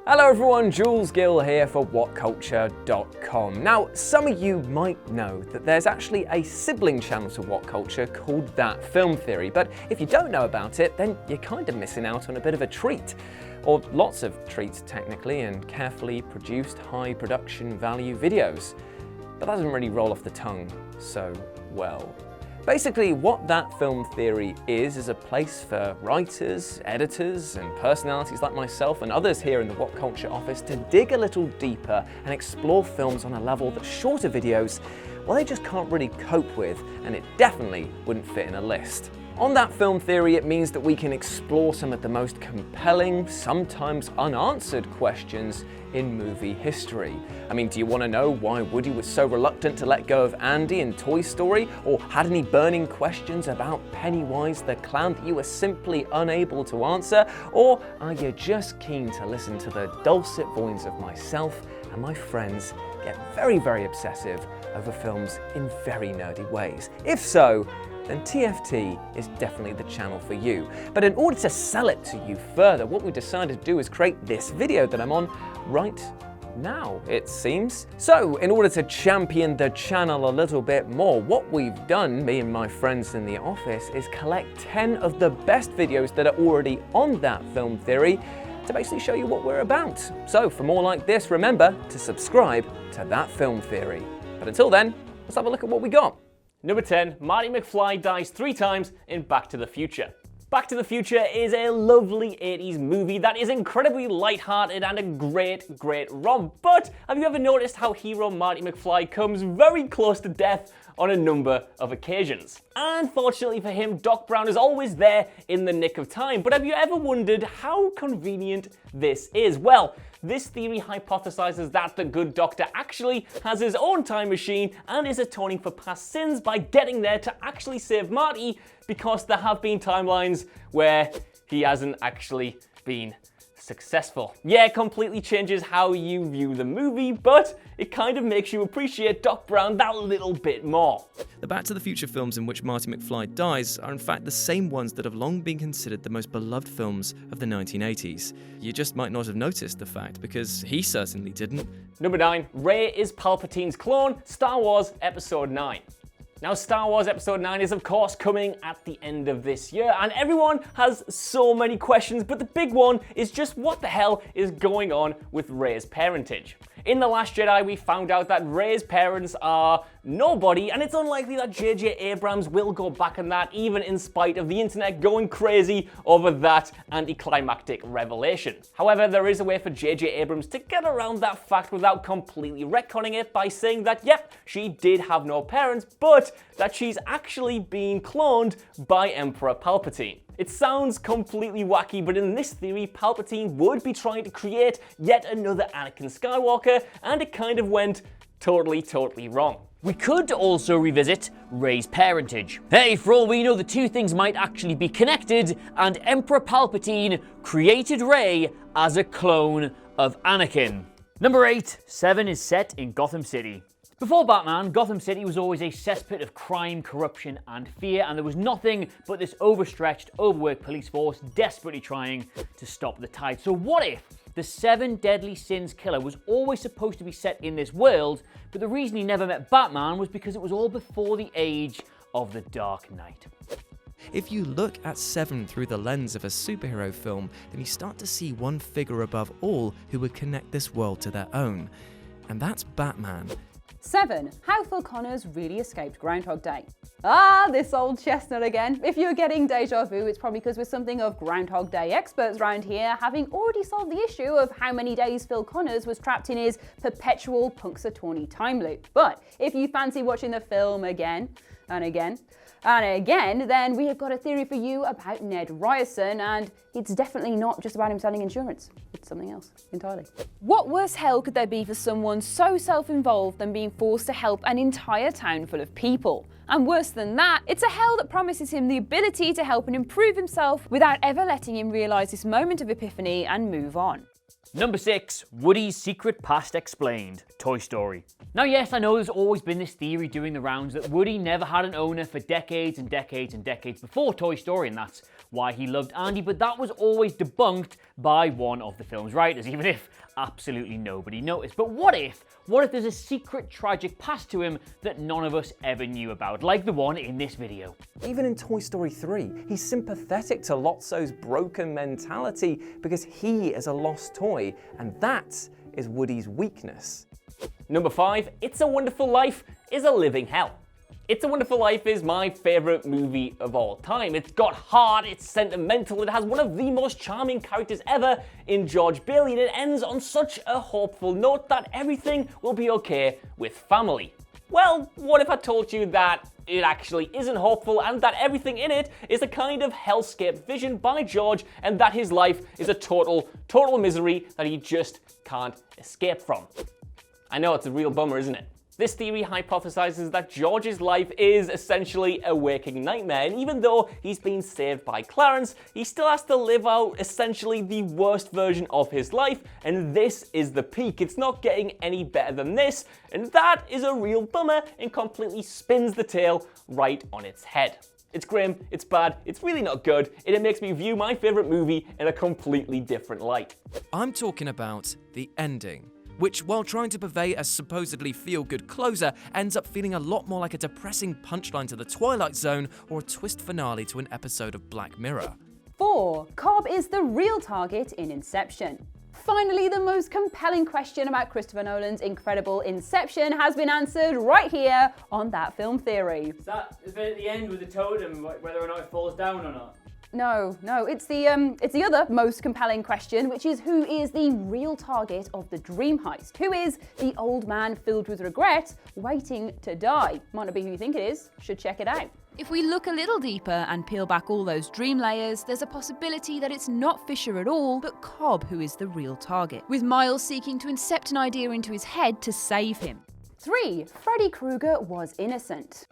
Hello everyone, Jules Gill here for WhatCulture.com. Now, some of you might know that there's actually a sibling channel to What Culture called That Film Theory, but if you don't know about it, then you're kind of missing out on a bit of a treat. Or lots of treats technically, and carefully produced high production value videos. But that doesn't really roll off the tongue so well. Basically, what That Film Theory is a place for writers, editors, and personalities like myself and others here in the What Culture office to dig a little deeper and explore films on a level that shorter videos, well, they just can't really cope with, and it definitely wouldn't fit in a list. On That Film Theory, it means that we can explore some of the most compelling, sometimes unanswered questions in movie history. I mean, do you want to know why Woody was so reluctant to let go of Andy in Toy Story? Or had any burning questions about Pennywise the Clown that you were simply unable to answer? Or are you just keen to listen to the dulcet voices of myself and my friends get very, very obsessive over films in very nerdy ways? If so, then TFT is definitely the channel for you. But in order to sell it to you further, what we decided to do is create this video that I'm on right now, it seems. So, in order to champion the channel a little bit more, what we've done, me and my friends in the office, is collect 10 of the best videos that are already on That Film Theory to basically show you what we're about. So, for more like this, remember to subscribe to That Film Theory. But until then, let's have a look at what we got. Number 10, Marty McFly dies 3 times in Back to the Future. Back to the Future is a lovely 80s movie that is incredibly light-hearted and a great romp. But have you ever noticed how hero Marty McFly comes very close to death on a number of occasions? Unfortunately for him, Doc Brown is always there in the nick of time. But have you ever wondered how convenient this is? Well, this theory hypothesizes that the good doctor actually has his own time machine and is atoning for past sins by getting there to actually save Marty, because there have been timelines where he hasn't actually been successful. Yeah, it completely changes how you view the movie, but it kind of makes you appreciate Doc Brown that little bit more. The Back to the Future films in which Marty McFly dies are in fact the same ones that have long been considered the most beloved films of the 1980s. You just might not have noticed the fact, because he certainly didn't. Number 9, Rey is Palpatine's clone, Star Wars Episode 9. Now, Star Wars Episode 9 is of course coming at the end of this year, and everyone has so many questions, but the big one is just what the hell is going on with Rey's parentage. In The Last Jedi, we found out that Rey's parents are nobody, and it's unlikely that J.J. Abrams will go back on that, even in spite of the internet going crazy over that anticlimactic revelation. However, there is a way for J.J. Abrams to get around that fact without completely retconning it by saying that, yep, she did have no parents, but that she's actually been cloned by Emperor Palpatine. It sounds completely wacky, but in this theory, Palpatine would be trying to create yet another Anakin Skywalker, and it kind of went totally wrong. We could also revisit Rey's parentage. Hey, for all we know, the two things might actually be connected, and Emperor Palpatine created Rey as a clone of Anakin. Number 8, Seven is set in Gotham City. Before Batman, Gotham City was always a cesspit of crime, corruption, and fear, and there was nothing but this overstretched, overworked police force desperately trying to stop the tide. So what if the 7 Deadly Sins killer was always supposed to be set in this world, but the reason he never met Batman was because it was all before the age of the Dark Knight? If you look at Seven through the lens of a superhero film, then you start to see one figure above all who would connect this world to their own, and that's Batman. 7. How Phil Connors really escaped Groundhog Day. Ah, this old chestnut again. If you're getting deja vu, it's probably because we're something of Groundhog Day experts around here, having already solved the issue of how many days Phil Connors was trapped in his perpetual Punxsutawney time loop. But if you fancy watching the film again and again and again, then we have got a theory for you about Ned Ryerson, and it's definitely not just about him selling insurance. It's something else entirely. What worse hell could there be for someone so self-involved than being forced to help an entire town full of people? And worse than that, it's a hell that promises him the ability to help and improve himself without ever letting him realise this moment of epiphany and move on. Number 6, Woody's secret past explained, Toy Story. Now yes, I know there's always been this theory doing the rounds that Woody never had an owner for decades and decades and decades before Toy Story, and that's why he loved Andy, but that was always debunked by one of the film's writers, even if absolutely nobody noticed. But what if there's a secret tragic past to him that none of us ever knew about, like the one in this video? Even in Toy Story 3, he's sympathetic to Lotso's broken mentality because he is a lost toy, and that is Woody's weakness. Number 5, It's a Wonderful Life is a living hell. It's a Wonderful Life is my favourite movie of all time. It's got heart, it's sentimental, it has one of the most charming characters ever in George Bailey, and it ends on such a hopeful note that everything will be okay with family. Well, what if I told you that it actually isn't hopeful and that everything in it is a kind of hellscape vision by George and that his life is a total misery that he just can't escape from? I know it's a real bummer, isn't it? This theory hypothesizes that George's life is essentially a waking nightmare, and even though he's been saved by Clarence, he still has to live out essentially the worst version of his life, and this is the peak. It's not getting any better than this, and that is a real bummer and completely spins the tale right on its head. It's grim, it's bad, it's really not good, and it makes me view my favorite movie in a completely different light. I'm talking about the ending, which, while trying to purvey a supposedly feel-good closer, ends up feeling a lot more like a depressing punchline to The Twilight Zone or a twist finale to an episode of Black Mirror. 4. Cobb is the real target in Inception. Finally, the most compelling question about Christopher Nolan's incredible Inception has been answered right here on That Film Theory. Is that the bit at the end with the totem, whether or not it falls down or not? No, it's the other most compelling question, which is who is the real target of the dream heist? Who is the old man filled with regret, waiting to die? Might not be who you think it is. Should check it out. If we look a little deeper and peel back all those dream layers, there's a possibility that it's not Fisher at all, but Cobb who is the real target, with Miles seeking to incept an idea into his head to save him. 3. Freddy Krueger was innocent.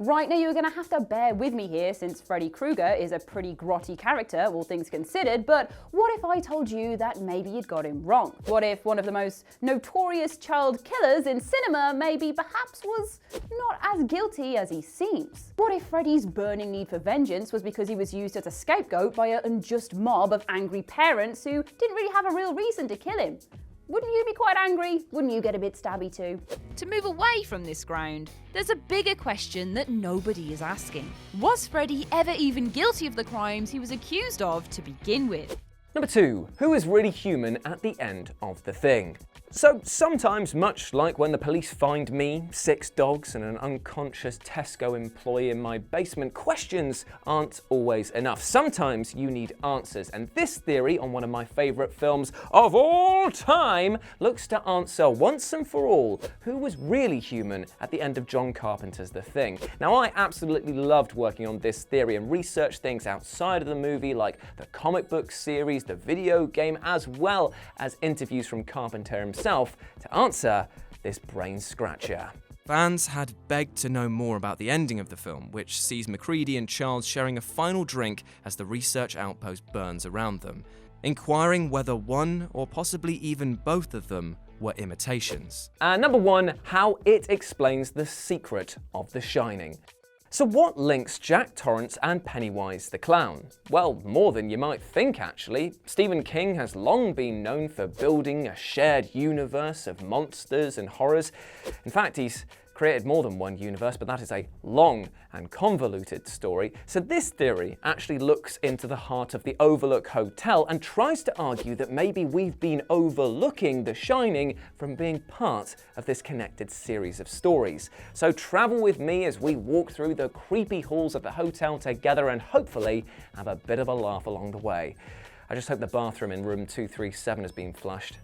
Right, now you're going to have to bear with me here since Freddy Krueger is a pretty grotty character, all things considered, but what if I told you that maybe you'd got him wrong? What if one of the most notorious child killers in cinema maybe perhaps was not as guilty as he seems? What if Freddy's burning need for vengeance was because he was used as a scapegoat by an unjust mob of angry parents who didn't really have a real reason to kill him? Wouldn't you be quite angry? Wouldn't you get a bit stabby too? To move away from this ground, there's a bigger question that nobody is asking. Was Freddy ever even guilty of the crimes he was accused of to begin with? Number 2, who is really human at the end of The Thing? So sometimes, much like when the police find me, 6 dogs and an unconscious Tesco employee in my basement, questions aren't always enough. Sometimes you need answers, and this theory on one of my favourite films of all time looks to answer once and for all who was really human at the end of John Carpenter's The Thing. Now, I absolutely loved working on this theory and researched things outside of the movie like the comic book series, the video game, as well as interviews from Carpenter himself to answer this brain scratcher. Fans had begged to know more about the ending of the film, which sees MacReady and Charles sharing a final drink as the research outpost burns around them, inquiring whether one or possibly even both of them were imitations. Number 1, how it explains the secret of The Shining. So what links Jack Torrance and Pennywise the Clown? Well, more than you might think actually. Stephen King has long been known for building a shared universe of monsters and horrors. In fact, he's created more than one universe, but that is a long and convoluted story. So this theory actually looks into the heart of the Overlook Hotel and tries to argue that maybe we've been overlooking The Shining from being part of this connected series of stories. So travel with me as we walk through the creepy halls of the hotel together and hopefully have a bit of a laugh along the way. I just hope the bathroom in room 237 has been flushed.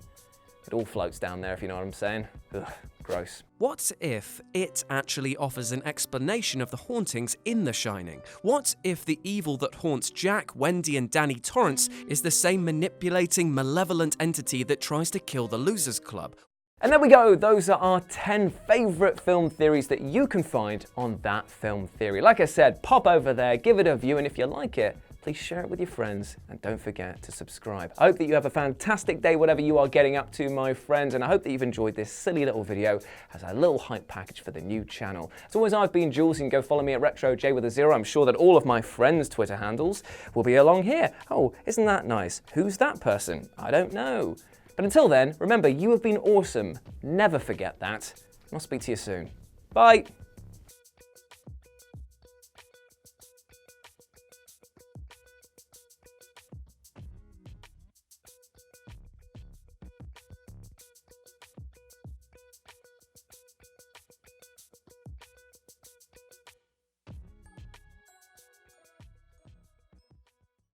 It all floats down there, if you know what I'm saying. Ugh, gross. What if it actually offers an explanation of the hauntings in The Shining? What if the evil that haunts Jack, Wendy, and Danny Torrance is the same manipulating, malevolent entity that tries to kill the Losers Club? And there we go, those are our 10 favourite film theories that you can find on That Film Theory. Like I said, pop over there, give it a view, and if you like it, please share it with your friends and don't forget to subscribe. I hope that you have a fantastic day, whatever you are getting up to, my friends, and I hope that you've enjoyed this silly little video as a little hype package for the new channel. As always, I've been Jules. You can go follow me at RetroJ with a 0. I'm sure that all of my friends' Twitter handles will be along here. Oh, isn't that nice? Who's that person? I don't know. But until then, remember, you have been awesome. Never forget that. I'll speak to you soon. Bye.